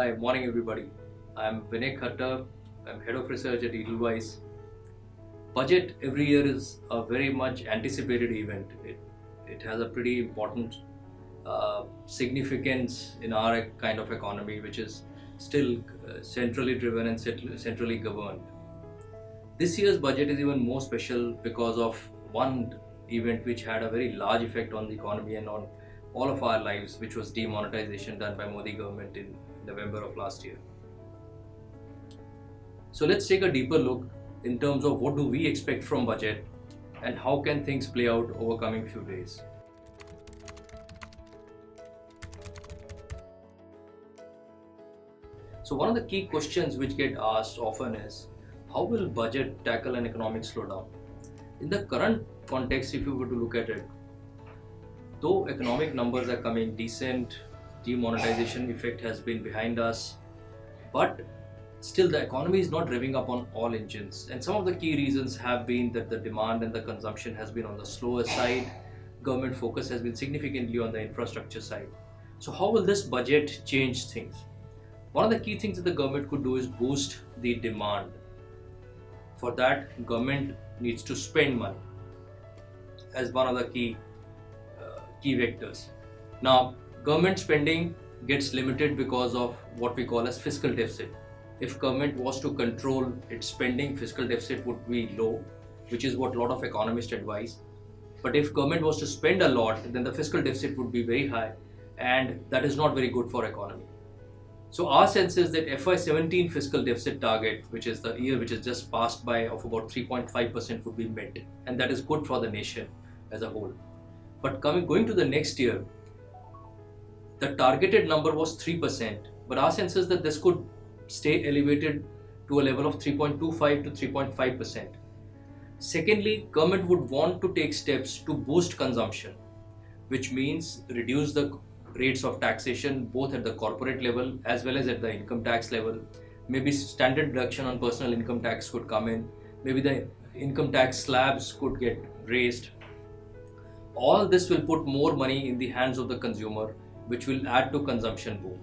Hi, morning everybody. I'm Vinay Khattar. I'm head of research at Edelweiss. Budget every year is a very much anticipated event. It has a pretty important significance in our kind of economy, which is still centrally driven and centrally governed. This year's budget is even more special because of one event which had a very large effect on the economy and on all of our lives, which was demonetization done by Modi government in November of last year. So let's take a deeper look in terms of what do we expect from budget and how can things play out over coming few days. So one of the key questions which get asked often is, how will budget tackle an economic slowdown? In the current context, if you were to look at it, though economic numbers are coming decent, demonetization effect has been behind us, but still the economy is not revving up on all engines. And some of the key reasons have been that the demand and the consumption has been on the slower side. Government focus has been significantly on the infrastructure side. So how will this budget change things? One of the key things that the government could do is boost the demand. For that, government needs to spend money as one of the key vectors. Now, government spending gets limited because of what we call as fiscal deficit. If government was to control its spending, fiscal deficit would be low, which is what a lot of economists advise. But if government was to spend a lot, then the fiscal deficit would be very high, and that is not very good for economy. So our sense is that FY17 fiscal deficit target, which is the year which is just passed by, of about 3.5% would be met, and that is good for the nation as a whole. But going to the next year, the targeted number was 3%, but our sense is that this could stay elevated to a level of 3.25 to 3.5%. Secondly, government would want to take steps to boost consumption, which means reduce the rates of taxation both at the corporate level as well as at the income tax level. Maybe standard deduction on personal income tax could come in. Maybe the income tax slabs could get raised. All this will put more money in the hands of the consumer, which will add to consumption boom.